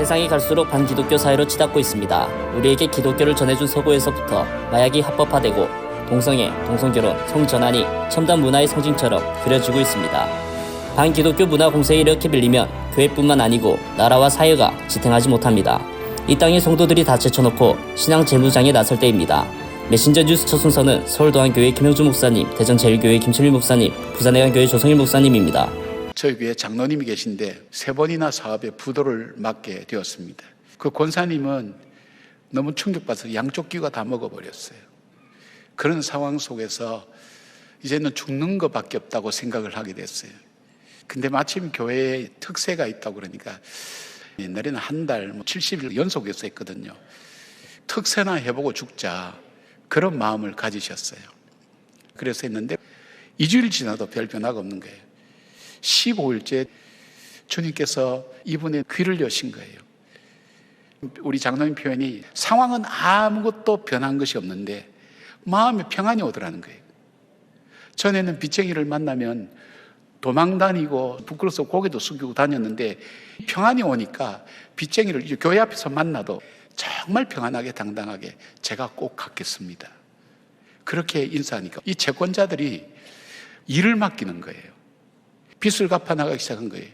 세상이 갈수록 반기독교 사회로 치닫고 있습니다. 우리에게 기독교를 전해준 서구에서부터 마약이 합법화되고 동성애, 동성결혼, 성전환이 첨단 문화의 상징처럼 그려지고 있습니다. 반기독교 문화 공세에 이렇게 밀리면 교회뿐만 아니고 나라와 사회가 지탱하지 못합니다. 이 땅의 성도들이 다 제쳐놓고 신앙 재무장에 나설 때입니다. 메신저 뉴스 첫 순서는 서울도안교회 김영주 목사님, 대전제일교회 김철일 목사님, 부산해안교회 조성일 목사님입니다. 저희 교회 장로님이 계신데 3번이나 사업에 부도를 맡게 되었습니다. 그 권사님은 너무 충격받아서 양쪽 귀가 다 먹어버렸어요. 그런 상황 속에서 이제는 죽는 것밖에 없다고 생각을 하게 됐어요. 근데 마침 교회에 특세가 있다고 그러니까 옛날에는 한 달 70일 연속해서 했거든요. 특세나 해보고 죽자, 그런 마음을 가지셨어요. 그래서 했는데 2주일 지나도 별 변화가 없는 거예요. 15일째 주님께서 이분의 귀를 여신 거예요. 우리 장로님 표현이 상황은 아무것도 변한 것이 없는데 마음에 평안이 오더라는 거예요. 전에는 빚쟁이를 만나면 도망다니고 부끄러워서 고개도 숙이고 다녔는데 평안이 오니까 빚쟁이를 교회 앞에서 만나도 정말 평안하게 당당하게 제가 꼭 갚겠습니다. 그렇게 인사하니까 이 채권자들이 일을 맡기는 거예요. 빚을 갚아나가기 시작한 거예요.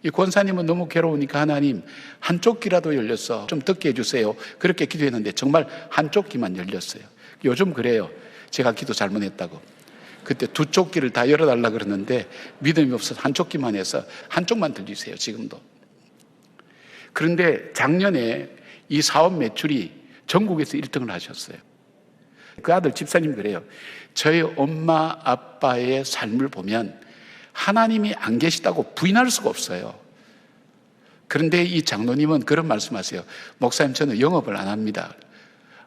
이 권사님은 너무 괴로우니까 하나님 한쪽 귀라도 열렸어 좀 듣게 해주세요. 그렇게 기도했는데 정말 한쪽 귀만 열렸어요. 요즘 그래요. 제가 기도 잘못했다고. 그때 두 쪽 귀를 다 열어달라 그러는데 믿음이 없어서 한쪽 귀만 해서 한쪽만 들리세요. 지금도. 그런데 작년에 이 사업 매출이 전국에서 1등을 하셨어요. 그 아들 집사님 그래요. 저희 엄마 아빠의 삶을 보면 하나님이 안 계시다고 부인할 수가 없어요. 그런데 이 장로님은 그런 말씀하세요. 목사님 저는 영업을 안 합니다.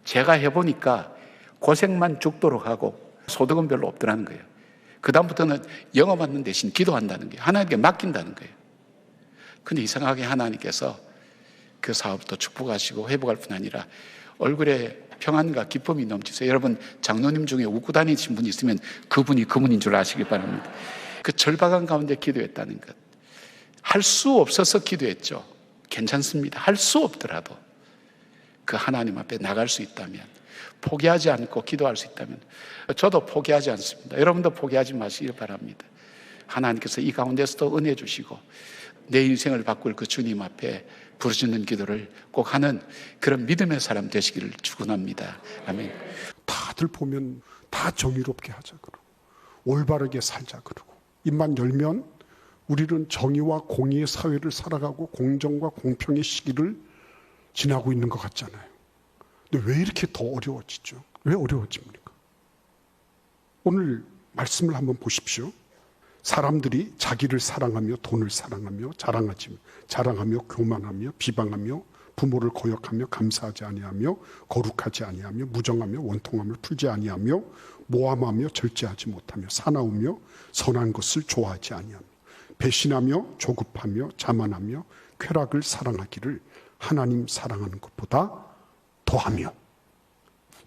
제가 해보니까 고생만 죽도록 하고 소득은 별로 없더라는 거예요. 그 다음부터는 영업하는 대신 기도한다는 거예요. 하나님께 맡긴다는 거예요. 근데 이상하게 하나님께서 그 사업도 축복하시고 회복할 뿐 아니라 얼굴에 평안과 기쁨이 넘치세요. 여러분 장로님 중에 웃고 다니신 분이 있으면 그분이 그분인 줄 아시기 바랍니다. 그 절박한 가운데 기도했다는 것. 할 수 없어서 기도했죠. 괜찮습니다. 할 수 없더라도 그 하나님 앞에 나갈 수 있다면, 포기하지 않고 기도할 수 있다면, 저도 포기하지 않습니다. 여러분도 포기하지 마시길 바랍니다. 하나님께서 이 가운데서도 은혜 주시고 내 인생을 바꿀 그 주님 앞에 부르짖는 기도를 꼭 하는 그런 믿음의 사람 되시기를 축원합니다. 아멘. 다들 보면 다 정의롭게 하자 그러고 올바르게 살자 그러고 입만 열면 우리는 정의와 공의의 사회를 살아가고 공정과 공평의 시기를 지나고 있는 것 같잖아요. 근데 왜 이렇게 더 어려워지죠? 왜 어려워집니까? 오늘 말씀을 한번 보십시오. 사람들이 자기를 사랑하며 돈을 사랑하며 자랑하며 교만하며 비방하며 부모를 거역하며 감사하지 아니하며 거룩하지 아니하며 무정하며 원통함을 풀지 아니하며 모함하며 절제하지 못하며 사나우며 선한 것을 좋아하지 아니하며 배신하며 조급하며 자만하며 쾌락을 사랑하기를 하나님 사랑하는 것보다 더하며.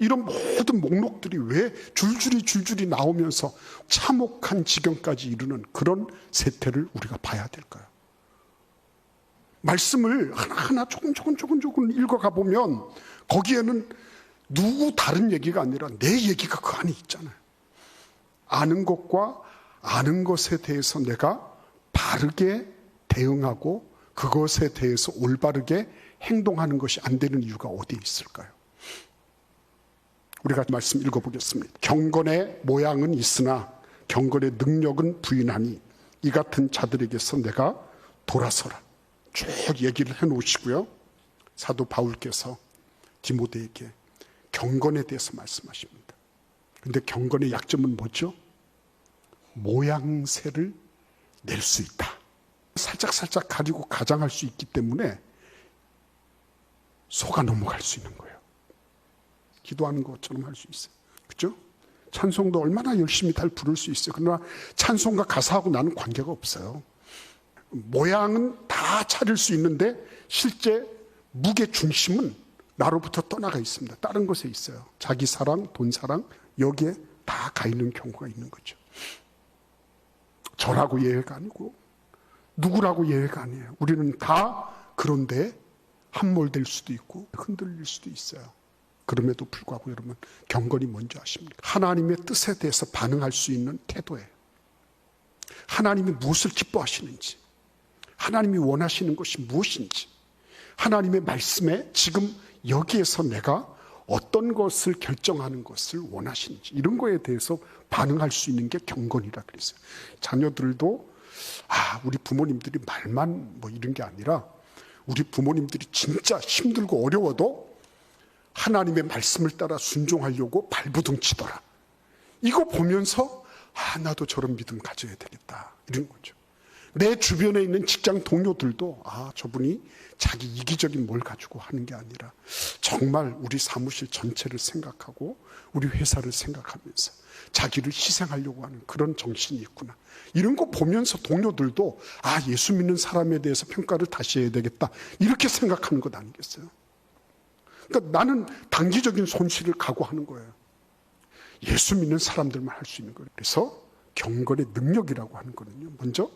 이런 모든 목록들이 왜 줄줄이 나오면서 참혹한 지경까지 이르는 그런 세태를 우리가 봐야 될까요? 말씀을 하나하나 조금 읽어가 보면 거기에는 누구 다른 얘기가 아니라 내 얘기가 그 안에 있잖아요. 아는 것과 아는 것에 대해서 내가 바르게 대응하고 그것에 대해서 올바르게 행동하는 것이 안 되는 이유가 어디에 있을까요? 우리가 말씀 읽어보겠습니다. 경건의 모양은 있으나 경건의 능력은 부인하니 이 같은 자들에게서 내가 돌아서라. 쭉 얘기를 해놓으시고요. 사도 바울께서 디모데에게 경건에 대해서 말씀하십니다. 그런데 경건의 약점은 뭐죠? 모양새를 낼 수 있다. 살짝 가지고 가장할 수 있기 때문에 속아 넘어갈 수 있는 거예요. 기도하는 것처럼 할 수 있어요. 그렇죠? 찬송도 얼마나 열심히 잘 부를 수 있어요. 그러나 찬송과 가사하고 나는 관계가 없어요. 모양은 다 차릴 수 있는데 실제 무게 중심은 나로부터 떠나가 있습니다. 다른 곳에 있어요. 자기 사랑, 돈 사랑 여기에 다 가 있는 경우가 있는 거죠. 저라고 예외가 아니고 누구라고 예외가 아니에요. 우리는 다 그런데 함몰될 수도 있고 흔들릴 수도 있어요. 그럼에도 불구하고 여러분, 경건이 뭔지 아십니까? 하나님의 뜻에 대해서 반응할 수 있는 태도예요. 하나님이 무엇을 기뻐하시는지, 하나님이 원하시는 것이 무엇인지, 하나님의 말씀에 지금 여기에서 내가 어떤 것을 결정하는 것을 원하시는지, 이런 거에 대해서 반응할 수 있는 게 경건이라 그랬어요. 자녀들도 우리 부모님들이 말만 뭐 이런 게 아니라 우리 부모님들이 진짜 힘들고 어려워도 하나님의 말씀을 따라 순종하려고 발부둥 치더라. 이거 보면서 나도 저런 믿음 가져야 되겠다, 이런 거죠. 내 주변에 있는 직장 동료들도 저분이 자기 이기적인 뭘 가지고 하는 게 아니라 정말 우리 사무실 전체를 생각하고 우리 회사를 생각하면서 자기를 희생하려고 하는 그런 정신이 있구나, 이런 거 보면서 동료들도 예수 믿는 사람에 대해서 평가를 다시 해야 되겠다, 이렇게 생각하는 것 아니겠어요? 그러니까 나는 단기적인 손실을 각오하는 거예요. 예수 믿는 사람들만 할 수 있는 거예요. 그래서 경건의 능력이라고 하는 거는요, 먼저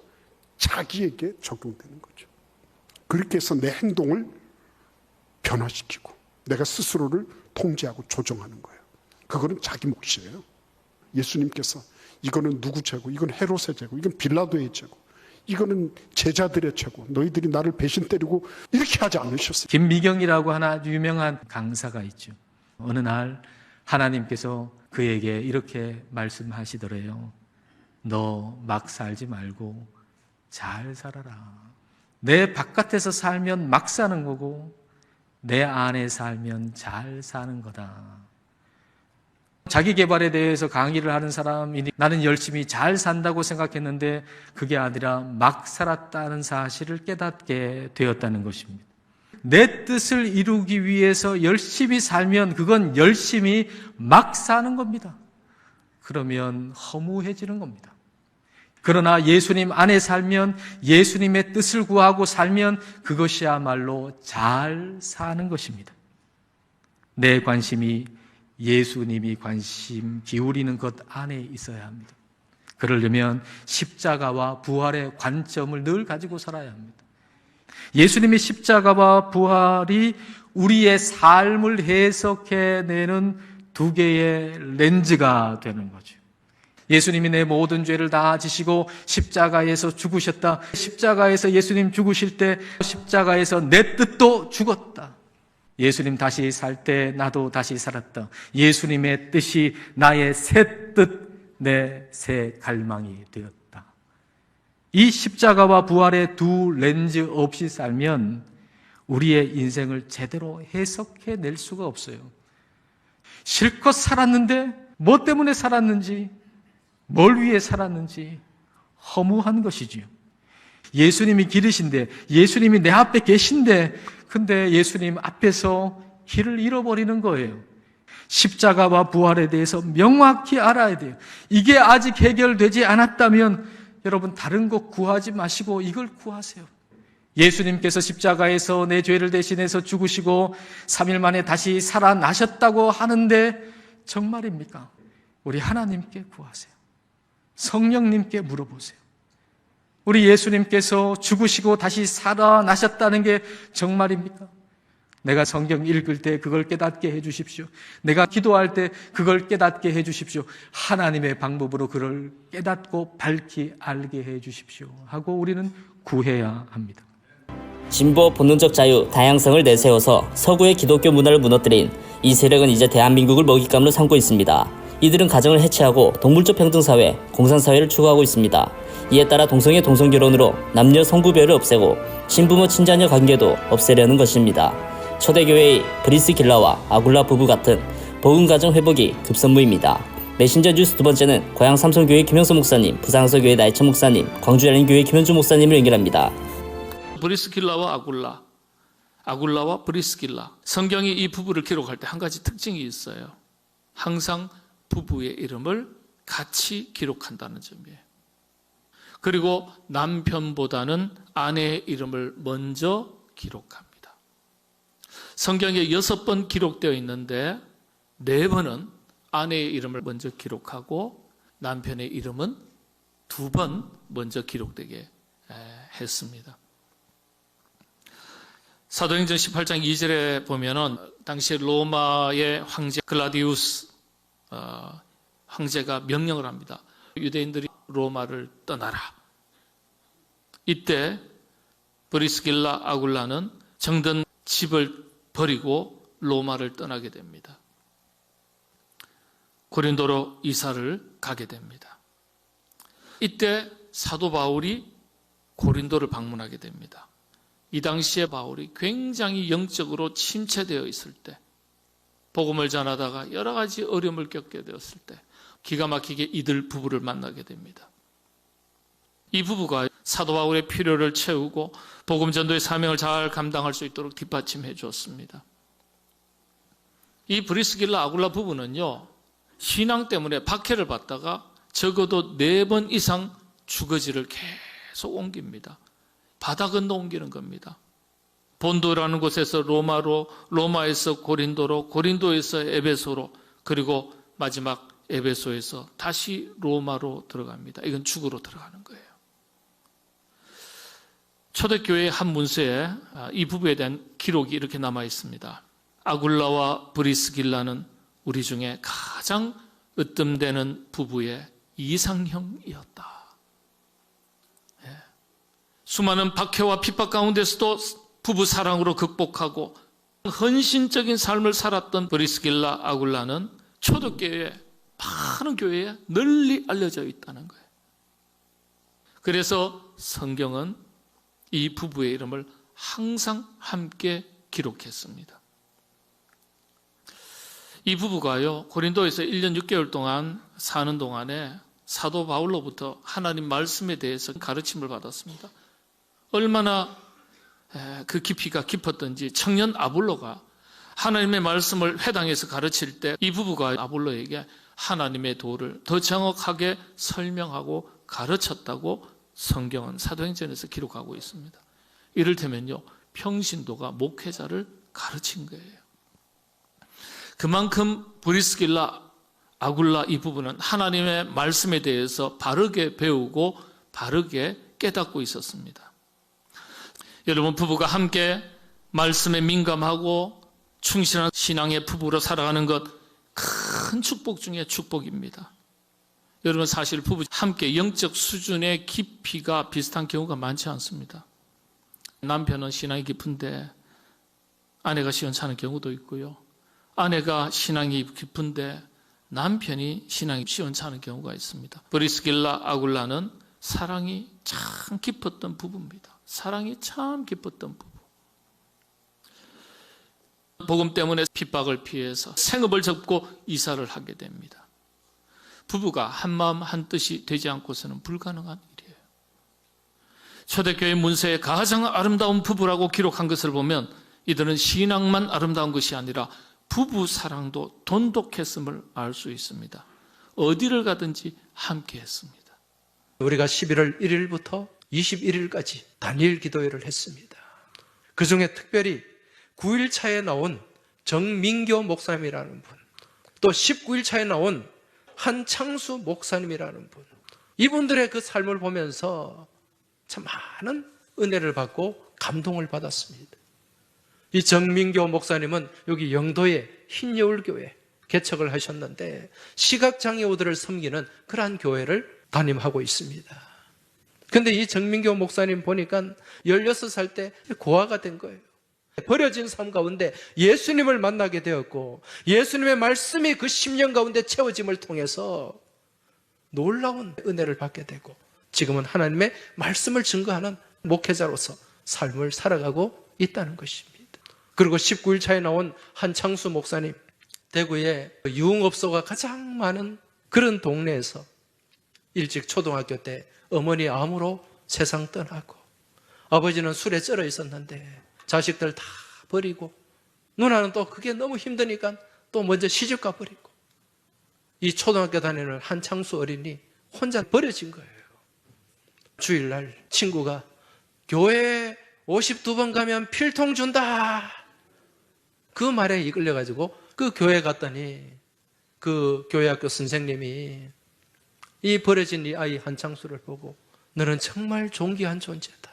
자기에게 적용되는 거죠. 그렇게 해서 내 행동을 변화시키고 내가 스스로를 통제하고 조정하는 거예요. 그거는 자기 몫이에요. 예수님께서 이거는 누구 죄고, 이건 헤롯의 죄고, 이건 빌라도의 죄고, 이거는 제자들의 죄고, 너희들이 나를 배신 때리고, 이렇게 하지 않으셨어요. 김미경이라고 하나 유명한 강사가 있죠. 어느 날 하나님께서 그에게 이렇게 말씀하시더래요. 너 막 살지 말고 잘 살아라. 내 바깥에서 살면 막 사는 거고 내 안에 살면 잘 사는 거다. 자기 개발에 대해서 강의를 하는 사람이니 나는 열심히 잘 산다고 생각했는데 그게 아니라 막 살았다는 사실을 깨닫게 되었다는 것입니다. 내 뜻을 이루기 위해서 열심히 살면 그건 열심히 막 사는 겁니다. 그러면 허무해지는 겁니다. 그러나 예수님 안에 살면, 예수님의 뜻을 구하고 살면 그것이야말로 잘 사는 것입니다. 내 관심이 예수님이 관심 기울이는 것 안에 있어야 합니다. 그러려면 십자가와 부활의 관점을 늘 가지고 살아야 합니다. 예수님의 십자가와 부활이 우리의 삶을 해석해내는 두 개의 렌즈가 되는 거죠. 예수님이 내 모든 죄를 다 지시고 십자가에서 죽으셨다. 십자가에서 예수님 죽으실 때 십자가에서 내 뜻도 죽었다. 예수님 다시 살 때 나도 다시 살았다. 예수님의 뜻이 나의 새 뜻, 내 새 갈망이 되었다. 이 십자가와 부활의 두 렌즈 없이 살면 우리의 인생을 제대로 해석해낼 수가 없어요. 실컷 살았는데 뭐 때문에 살았는지, 뭘 위해 살았는지 허무한 것이지요. 예수님이 길이신데, 예수님이 내 앞에 계신데, 근데 예수님 앞에서 길을 잃어버리는 거예요. 십자가와 부활에 대해서 명확히 알아야 돼요. 이게 아직 해결되지 않았다면 여러분 다른 것 구하지 마시고 이걸 구하세요. 예수님께서 십자가에서 내 죄를 대신해서 죽으시고 3일 만에 다시 살아나셨다고 하는데 정말입니까? 우리 하나님께 구하세요. 성령님께 물어보세요. 우리 예수님께서 죽으시고 다시 살아나셨다는 게 정말입니까? 내가 성경 읽을 때 그걸 깨닫게 해 주십시오. 내가 기도할 때 그걸 깨닫게 해 주십시오. 하나님의 방법으로 그걸 깨닫고 밝히 알게 해 주십시오 하고 우리는 구해야 합니다. 진보, 본능적 자유, 다양성을 내세워서 서구의 기독교 문화를 무너뜨린 이 세력은 이제 대한민국을 먹잇감으로 삼고 있습니다. 이들은 가정을 해체하고 동물적 평등사회, 공산사회를 추구하고 있습니다. 이에 따라 동성애 동성결혼으로 남녀 성구별을 없애고 신부모 친자녀 관계도 없애려는 것입니다. 초대교회의 브리스길라와 아굴라 부부 같은 복음가정 회복이 급선무입니다. 메신저 뉴스 두 번째는 고향 삼성교회 김영수 목사님, 부산항서교회 나이천 목사님, 광주열린교회 김현주 목사님을 연결합니다. 브리스길라와 아굴라와 브리스길라. 성경이 이 부부를 기록할 때 한 가지 특징이 있어요. 항상 부부의 이름을 같이 기록한다는 점이에요. 그리고 남편보다는 아내의 이름을 먼저 기록합니다. 성경에 6번 기록되어 있는데 4번은 아내의 이름을 먼저 기록하고 남편의 이름은 2번 먼저 기록되게 했습니다. 사도행전 18장 2절에 보면은 당시 로마의 황제 글라디우스 황제가 명령을 합니다. 유대인들이 로마를 떠나라. 이때 브리스길라 아굴라는 정든 집을 버리고 로마를 떠나게 됩니다. 고린도로 이사를 가게 됩니다. 이때 사도 바울이 고린도를 방문하게 됩니다. 이 당시에 바울이 굉장히 영적으로 침체되어 있을 때, 복음을 전하다가 여러 가지 어려움을 겪게 되었을 때 기가 막히게 이들 부부를 만나게 됩니다. 이 부부가 사도 바울의 필요를 채우고 복음 전도의 사명을 잘 감당할 수 있도록 뒷받침해 주었습니다. 이 브리스길라 아굴라 부부는요, 신앙 때문에 박해를 받다가 적어도 4번 이상 주거지를 계속 옮깁니다. 바다 건너 옮기는 겁니다. 본도라는 곳에서 로마로, 로마에서 고린도로, 고린도에서 에베소로, 그리고 마지막 에베소에서 다시 로마로 들어갑니다. 이건 죽으로 들어가는 거예요. 초대교회의 한 문서에 이 부부에 대한 기록이 이렇게 남아 있습니다. 아굴라와 브리스길라는 우리 중에 가장 으뜸되는 부부의 이상형이었다. 수많은 박해와 핍박 가운데서도 부부 사랑으로 극복하고 헌신적인 삶을 살았던 브리스길라 아굴라는 초대교회 많은 교회에 널리 알려져 있다는 거예요. 그래서 성경은 이 부부의 이름을 항상 함께 기록했습니다. 이 부부가요, 고린도에서 1년 6개월 동안 사는 동안에 사도 바울로부터 하나님 말씀에 대해서 가르침을 받았습니다. 얼마나 그 깊이가 깊었던지 청년 아볼로가 하나님의 말씀을 회당에서 가르칠 때 이 부부가 아볼로에게 하나님의 도를 더 정확하게 설명하고 가르쳤다고 성경은 사도행전에서 기록하고 있습니다. 이를테면요, 평신도가 목회자를 가르친 거예요. 그만큼 브리스길라 아굴라 이 부부는 하나님의 말씀에 대해서 바르게 배우고 바르게 깨닫고 있었습니다. 여러분, 부부가 함께 말씀에 민감하고 충실한 신앙의 부부로 살아가는 것, 큰 축복 중에 축복입니다. 여러분, 사실 부부 함께 영적 수준의 깊이가 비슷한 경우가 많지 않습니다. 남편은 신앙이 깊은데 아내가 시원찮은 경우도 있고요. 아내가 신앙이 깊은데 남편이 신앙이 시원찮은 경우가 있습니다. 브리스길라 아굴라는 사랑이 참 깊었던 부부입니다. 사랑이 참 깊었던 부부. 복음 때문에 핍박을 피해서 생업을 접고 이사를 하게 됩니다. 부부가 한마음 한뜻이 되지 않고서는 불가능한 일이에요. 초대교회 문서에 가장 아름다운 부부라고 기록한 것을 보면 이들은 신앙만 아름다운 것이 아니라 부부 사랑도 돈독했음을 알 수 있습니다. 어디를 가든지 함께 했습니다. 우리가 11월 1일부터 21일까지 단일 기도회를 했습니다. 그 중에 특별히 9일 차에 나온 정민교 목사님이라는 분, 또 19일 차에 나온 한창수 목사님이라는 분, 이분들의 그 삶을 보면서 참 많은 은혜를 받고 감동을 받았습니다. 이 정민교 목사님은 여기 영도의 흰여울교회 개척을 하셨는데 시각장애우들을 섬기는 그러한 교회를 담임하고 있습니다. 근데 이 정민교 목사님 보니까 16살 때 고아가 된 거예요. 버려진 삶 가운데 예수님을 만나게 되었고 예수님의 말씀이 그 10년 가운데 채워짐을 통해서 놀라운 은혜를 받게 되고 지금은 하나님의 말씀을 증거하는 목회자로서 삶을 살아가고 있다는 것입니다. 그리고 19일 차에 나온 한창수 목사님, 대구에 유흥업소가 가장 많은 그런 동네에서 일찍 초등학교 때 어머니 암으로 세상 떠나고 아버지는 술에 쩔어 있었는데 자식들 다 버리고 누나는 또 그게 너무 힘드니까 또 먼저 시집가 버리고 이 초등학교 다니는 한창수 어린이 혼자 버려진 거예요. 주일날 친구가 교회 52번 가면 필통 준다, 그 말에 이끌려가지고 그 교회 갔더니 그 교회학교 선생님이 이 버려진 이 아이 한창수를 보고 너는 정말 존귀한 존재다.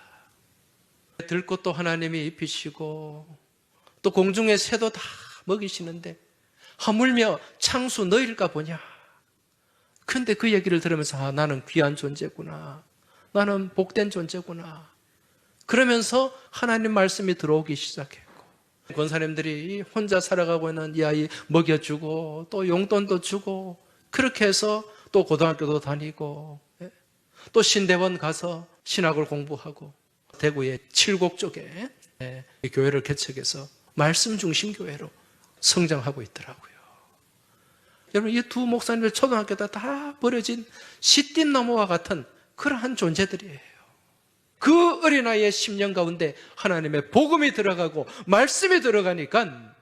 들꽃도 하나님이 입히시고 또 공중의 새도 다 먹이시는데 하물며 창수 너일까 보냐. 근데 그 얘기를 들으면서 나는 귀한 존재구나. 나는 복된 존재구나. 그러면서 하나님 말씀이 들어오기 시작했고 권사님들이 혼자 살아가고 있는 이 아이 먹여주고 또 용돈도 주고 그렇게 해서 또 고등학교도 다니고 또 신대원 가서 신학을 공부하고 대구의 칠곡 쪽에 교회를 개척해서 말씀 중심 교회로 성장하고 있더라고요. 여러분 이 두 목사님들 초등학교 때 다 버려진 시띠나무와 같은 그러한 존재들이에요. 그 어린아이의 10년 가운데 하나님의 복음이 들어가고 말씀이 들어가니까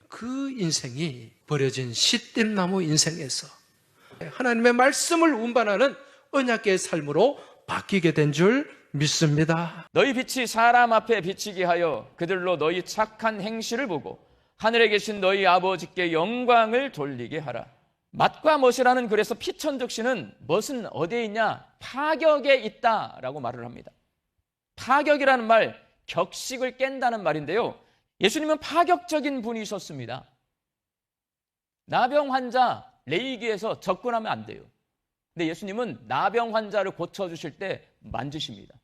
그 인생이 버려진 시띠나무 인생에서 하나님의 말씀을 운반하는 언약계의 삶으로 바뀌게 된 줄 믿습니다. 너희 빛이 사람 앞에 비치게 하여 그들로 너희 착한 행실을 보고 하늘에 계신 너희 아버지께 영광을 돌리게 하라. 맛과 멋이라는 글에서 피천득시는 멋은 어디에 있냐? 파격에 있다라고 말을 합니다. 파격이라는 말, 격식을 깬다는 말인데요. 예수님은 파격적인 분이셨습니다. 나병 환자 레이기에서 접근하면 안 돼요. 근데 예수님은 나병 환자를 고쳐주실 때 만지십니다.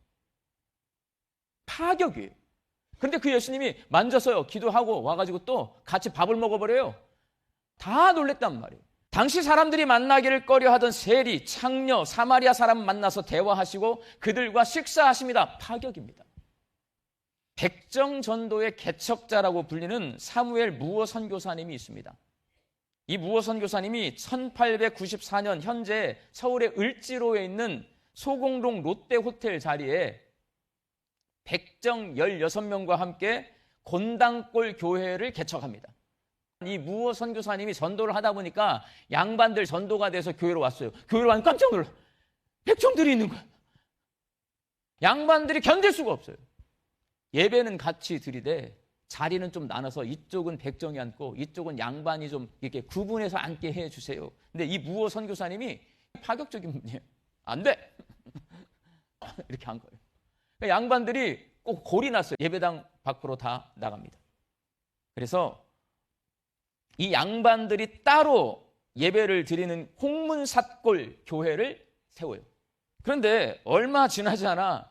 파격이에요. 근데 그 예수님이 만져서요, 기도하고 와가지고 또 같이 밥을 먹어버려요. 다 놀랬단 말이에요. 당시 사람들이 만나기를 꺼려하던 세리, 창녀, 사마리아 사람 만나서 대화하시고 그들과 식사하십니다. 파격입니다. 백정전도의 개척자라고 불리는 사무엘 무어 선교사님이 있습니다. 이 무어 선교사님이 1894년 현재 서울의 을지로에 있는 소공동 롯데호텔 자리에 백정 16명과 함께 곤당골 교회를 개척합니다. 이 무어 선교사님이 전도를 하다 보니까 양반들 전도가 돼서 교회로 왔어요. 교회로 와서 깜짝 놀라. 백정들이 있는 거야. 양반들이 견딜 수가 없어요. 예배는 같이 드리되 자리는 좀 나눠서 이쪽은 백정이 앉고 이쪽은 양반이 좀 이렇게 구분해서 앉게 해주세요. 근데 이 무어 선교사님이 파격적인 분이에요. 안 돼! 이렇게 한 거예요. 그러니까 양반들이 꼭 골이 났어요. 예배당 밖으로 다 나갑니다. 그래서 이 양반들이 따로 예배를 드리는 홍문삿골 교회를 세워요. 그런데 얼마 지나지 않아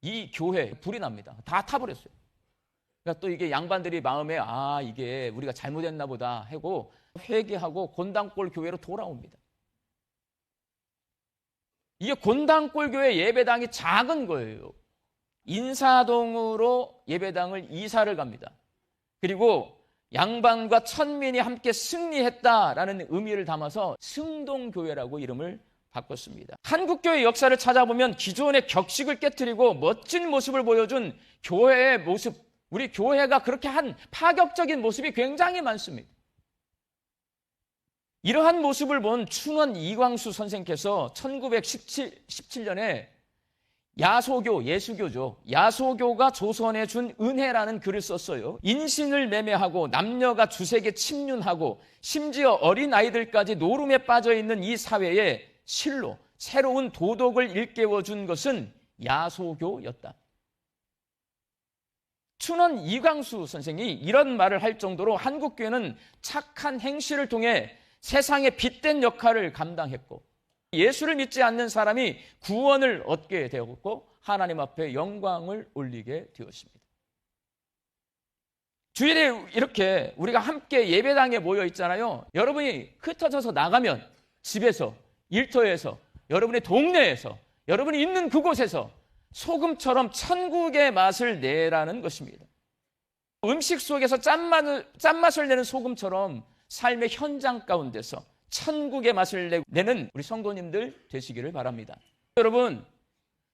이 교회에 불이 납니다. 다 타버렸어요. 그러니까 또 이게 양반들이 마음에 이게 우리가 잘못했나 보다 하고 회개하고 곤당골 교회로 돌아옵니다. 이게 곤당골 교회 예배당이 작은 거예요. 인사동으로 예배당을 이사를 갑니다. 그리고 양반과 천민이 함께 승리했다라는 의미를 담아서 승동교회라고 이름을 바꿨습니다. 한국교회 역사를 찾아보면 기존의 격식을 깨트리고 멋진 모습을 보여준 교회의 모습, 우리 교회가 그렇게 한 파격적인 모습이 굉장히 많습니다. 이러한 모습을 본 춘원 이광수 선생께서 1917년에 야소교, 예수교죠. 야소교가 조선에 준 은혜라는 글을 썼어요. 인신을 매매하고 남녀가 주색에 침륜하고 심지어 어린아이들까지 노름에 빠져있는 이 사회에 실로 새로운 도덕을 일깨워준 것은 야소교였다. 춘원 이광수 선생이 이런 말을 할 정도로 한국교회는 착한 행실을 통해 세상에 빛된 역할을 감당했고 예수를 믿지 않는 사람이 구원을 얻게 되었고 하나님 앞에 영광을 올리게 되었습니다. 주일에 이렇게 우리가 함께 예배당에 모여 있잖아요. 여러분이 흩어져서 나가면 집에서, 일터에서, 여러분의 동네에서, 여러분이 있는 그곳에서 소금처럼 천국의 맛을 내라는 것입니다. 음식 속에서 짠맛을 내는 소금처럼 삶의 현장 가운데서 천국의 맛을 내는 우리 성도님들 되시기를 바랍니다. 여러분,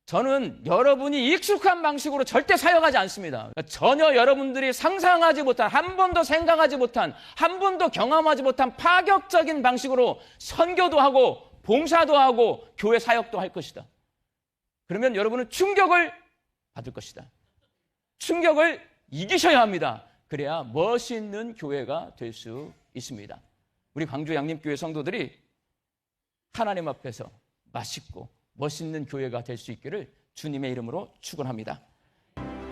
저는 여러분이 익숙한 방식으로 절대 사역하지 않습니다. 전혀 여러분들이 상상하지 못한, 한 번도 생각하지 못한, 한 번도 경험하지 못한 파격적인 방식으로 선교도 하고 봉사도 하고 교회 사역도 할 것이다. 그러면 여러분은 충격을 받을 것이다. 충격을 이기셔야 합니다. 그래야 멋있는 교회가 될 수 있습니다. 우리 광주 양림교회 성도들이 하나님 앞에서 맛있고 멋있는 교회가 될 수 있기를 주님의 이름으로 축원합니다.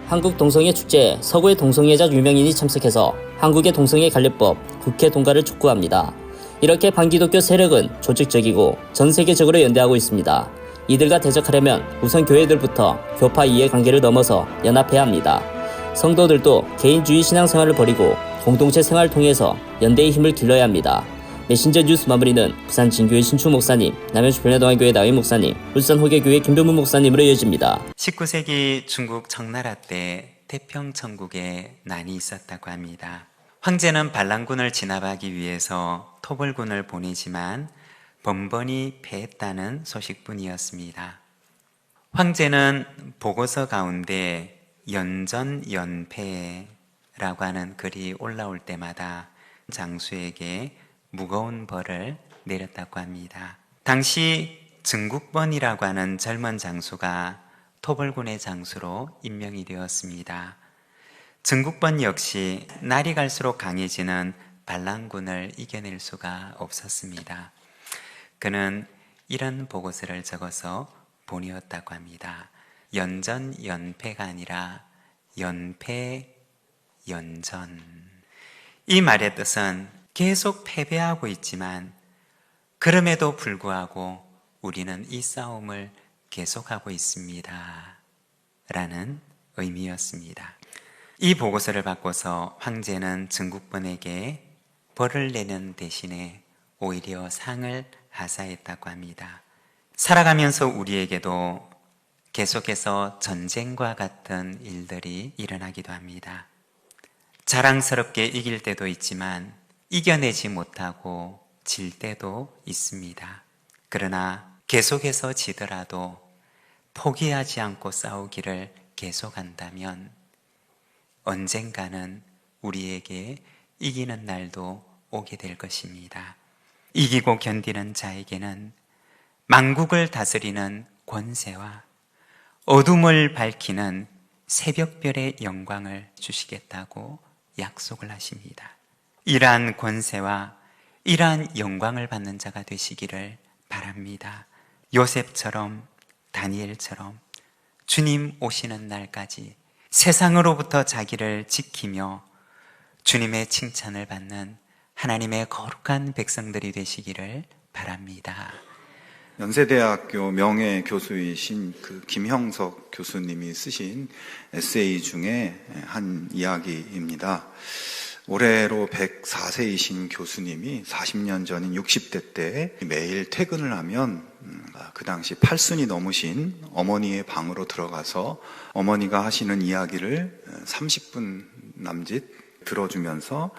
한국 동성애 축제에 서구의 동성애자 유명인이 참석해서 한국의 동성애 관리법, 국회 통과를 촉구합니다. 이렇게 반기독교 세력은 조직적이고 전 세계적으로 연대하고 있습니다. 이들과 대적하려면 우선 교회들부터 교파 이해관계를 넘어서 연합해야 합니다. 성도들도 개인주의 신앙생활을 버리고 공동체 생활을 통해서 연대의 힘을 길러야 합니다. 메신저 뉴스 마무리는 부산 진교회 신추 목사님, 남양주 변화동안교회 나위 목사님, 울산 호계교회 김병문 목사님으로 이어집니다. 19세기 중국 청나라 때 태평천국에 난이 있었다고 합니다. 황제는 반란군을 진압하기 위해서 토벌군을 보내지만 번번이 패했다는 소식뿐이었습니다. 황제는 보고서 가운데 연전연패라고 하는 글이 올라올 때마다 장수에게 무거운 벌을 내렸다고 합니다. 당시 증국번이라고 하는 젊은 장수가 토벌군의 장수로 임명이 되었습니다. 증국번 역시 날이 갈수록 강해지는 반란군을 이겨낼 수가 없었습니다. 그는 이런 보고서를 적어서 보내었다고 합니다. 연전연패가 아니라 연패연전. 이 말의 뜻은 계속 패배하고 있지만 그럼에도 불구하고 우리는 이 싸움을 계속하고 있습니다. 라는 의미였습니다. 이 보고서를 받고서 황제는 증국번에게 벌을 내는 대신에 오히려 상을 하사했다고 합니다. 살아가면서 우리에게도 계속해서 전쟁과 같은 일들이 일어나기도 합니다. 자랑스럽게 이길 때도 있지만 이겨내지 못하고 질 때도 있습니다. 그러나 계속해서 지더라도 포기하지 않고 싸우기를 계속한다면 언젠가는 우리에게 이기는 날도 오게 될 것입니다. 이기고 견디는 자에게는 만국을 다스리는 권세와 어둠을 밝히는 새벽별의 영광을 주시겠다고 약속을 하십니다. 이러한 권세와 이러한 영광을 받는 자가 되시기를 바랍니다. 요셉처럼 다니엘처럼 주님 오시는 날까지 세상으로부터 자기를 지키며 주님의 칭찬을 받는 하나님의 거룩한 백성들이 되시기를 바랍니다. 연세대학교 명예교수이신 김형석 교수님이 쓰신 에세이 중에 한 이야기입니다. 올해로 104세이신 교수님이 40년 전인 60대 때 매일 퇴근을 하면 그 당시 8순이 넘으신 어머니의 방으로 들어가서 어머니가 하시는 이야기를 30분 남짓 들어주면서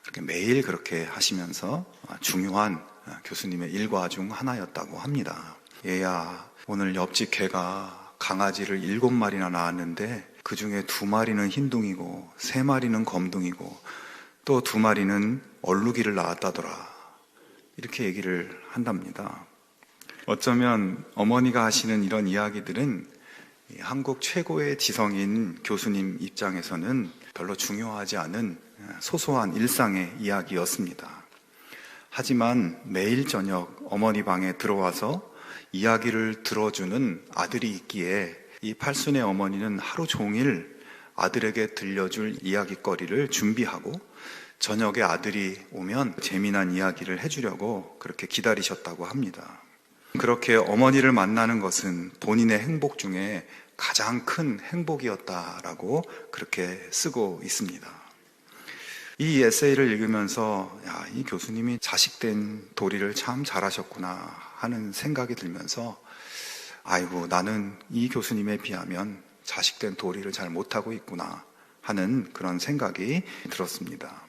그렇게 매일 그렇게 하시면서 중요한 교수님의 일과 중 하나였다고 합니다. 얘야, 오늘 옆집 개가 강아지를 7마리나 낳았는데 그 중에 2마리는 흰둥이고 3마리는 검둥이고 또 2마리는 얼룩이를 낳았다더라. 이렇게 얘기를 한답니다. 어쩌면 어머니가 하시는 이런 이야기들은 한국 최고의 지성인 교수님 입장에서는 별로 중요하지 않은 소소한 일상의 이야기였습니다. 하지만 매일 저녁 어머니 방에 들어와서 이야기를 들어주는 아들이 있기에 이 팔순의 어머니는 하루 종일 아들에게 들려줄 이야기거리를 준비하고 저녁에 아들이 오면 재미난 이야기를 해주려고 그렇게 기다리셨다고 합니다. 그렇게 어머니를 만나는 것은 본인의 행복 중에 가장 큰 행복이었다라고 그렇게 쓰고 있습니다. 이 에세이를 읽으면서 이 교수님이 자식된 도리를 참 잘하셨구나 하는 생각이 들면서 아이고, 나는 이 교수님에 비하면 자식된 도리를 잘 못하고 있구나 하는 그런 생각이 들었습니다.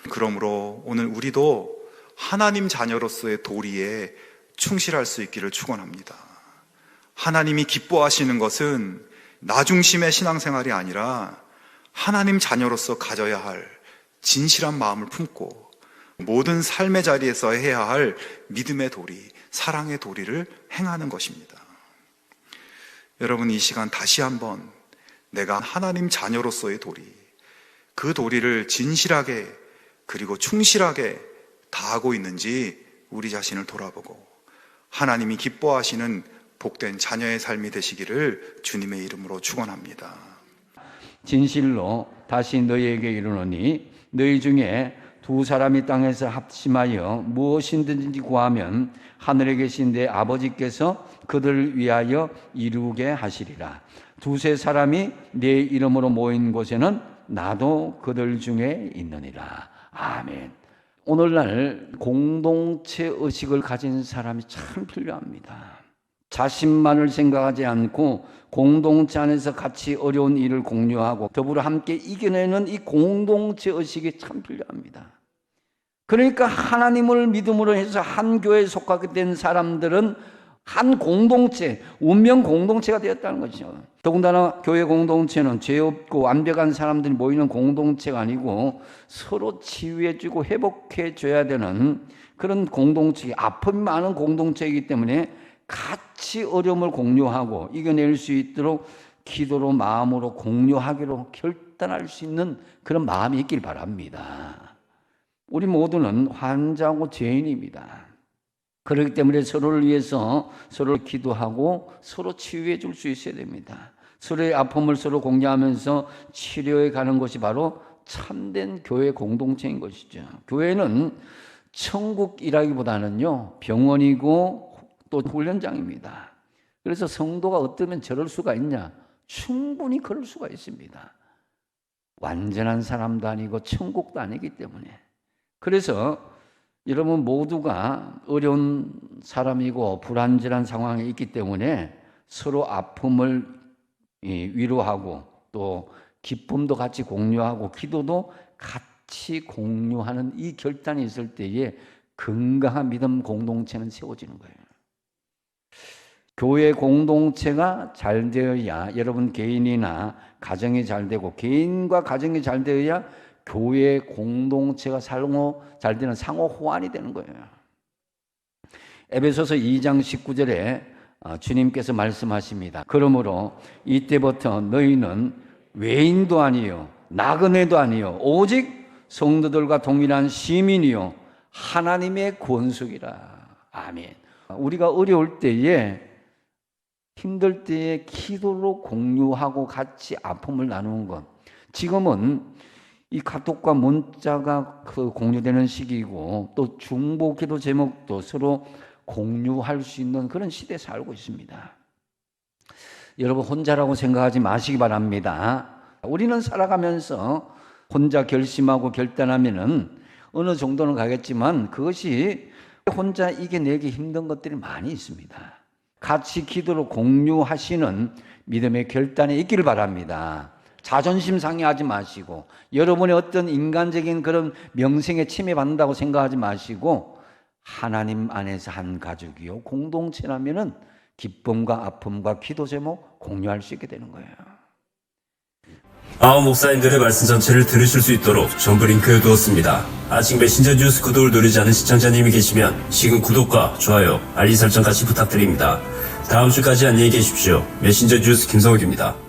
그러므로 오늘 우리도 하나님 자녀로서의 도리에 충실할 수 있기를 축원합니다. 하나님이 기뻐하시는 것은 나 중심의 신앙생활이 아니라 하나님 자녀로서 가져야 할 진실한 마음을 품고 모든 삶의 자리에서 해야 할 믿음의 도리, 사랑의 도리를 행하는 것입니다. 여러분, 이 시간 다시 한번 내가 하나님 자녀로서의 도리, 그 도리를 진실하게 그리고 충실하게 다하고 있는지 우리 자신을 돌아보고 하나님이 기뻐하시는 복된 자녀의 삶이 되시기를 주님의 이름으로 축원합니다. 진실로 다시 너희에게 이르노니 너희 중에 두 사람이 땅에서 합심하여 무엇이든지 구하면 하늘에 계신 내 아버지께서 그들을 위하여 이루게 하시리라. 두세 사람이 내 이름으로 모인 곳에는 나도 그들 중에 있느니라. 아멘. 오늘날 공동체 의식을 가진 사람이 참 필요합니다. 자신만을 생각하지 않고 공동체 안에서 같이 어려운 일을 공유하고 더불어 함께 이겨내는 이 공동체 의식이 참 필요합니다. 그러니까 하나님을 믿음으로 해서 한 교회에 속하게 된 사람들은 한 공동체, 운명 공동체가 되었다는 거죠. 더군다나 교회 공동체는 죄 없고 완벽한 사람들이 모이는 공동체가 아니고 서로 치유해주고 회복해줘야 되는 그런 공동체, 아픔이 많은 공동체이기 때문에 같이 어려움을 공유하고 이겨낼 수 있도록 기도로 마음으로 공유하기로 결단할 수 있는 그런 마음이 있길 바랍니다. 우리 모두는 환자고 죄인입니다. 그렇기 때문에 서로를 위해서 서로 기도하고 서로 치유해 줄 수 있어야 됩니다. 서로의 아픔을 서로 공유하면서 치료해 가는 것이 바로 참된 교회 공동체인 것이죠. 교회는 천국이라기보다는요, 병원이고 또 훈련장입니다. 그래서 성도가 어쩌면 저럴 수가 있냐? 충분히 그럴 수가 있습니다. 완전한 사람도 아니고 천국도 아니기 때문에. 그래서 여러분 모두가 어려운 사람이고 불안전한 상황에 있기 때문에 서로 아픔을 위로하고 또 기쁨도 같이 공유하고 기도도 같이 공유하는 이 결단이 있을 때에 건강한 믿음 공동체는 세워지는 거예요. 교회 공동체가 잘 되어야 여러분 개인이나 가정이 잘 되고 개인과 가정이 잘 되어야 교회 공동체가 잘 되는 상호 호환이 되는 거예요. 에베소서 2장 19절에 주님께서 말씀하십니다. 그러므로 이때부터 너희는 외인도 아니요 나그네도 아니요 오직 성도들과 동일한 시민이요 하나님의 권속이라. 아멘. 우리가 어려울 때에 힘들 때에 기도로 공유하고 같이 아픔을 나누는 것. 지금은 이 카톡과 문자가 공유되는 시기이고 또 중보 기도 제목도 서로 공유할 수 있는 그런 시대에 살고 있습니다. 여러분 혼자라고 생각하지 마시기 바랍니다. 우리는 살아가면서 혼자 결심하고 결단하면은 어느 정도는 가겠지만 그것이 혼자 이겨내기 힘든 것들이 많이 있습니다. 같이 기도로 공유하시는 믿음의 결단이 있기를 바랍니다. 자존심 상해하지 마시고 여러분의 어떤 인간적인 그런 명성에 침해받는다고 생각하지 마시고 하나님 안에서 한 가족이요 공동체라면은 기쁨과 아픔과 기도 제목 공유할 수 있게 되는 거예요. 아홉 목사님들의 말씀 전체를 들으실 수 있도록 전부 링크해 두었습니다. 아직 메신저 뉴스 구독을 누르지 않은 시청자님이 계시면 지금 구독과 좋아요, 알림 설정까지 부탁드립니다. 다음 주까지 안녕히 계십시오. 메신저 뉴스 김성욱입니다.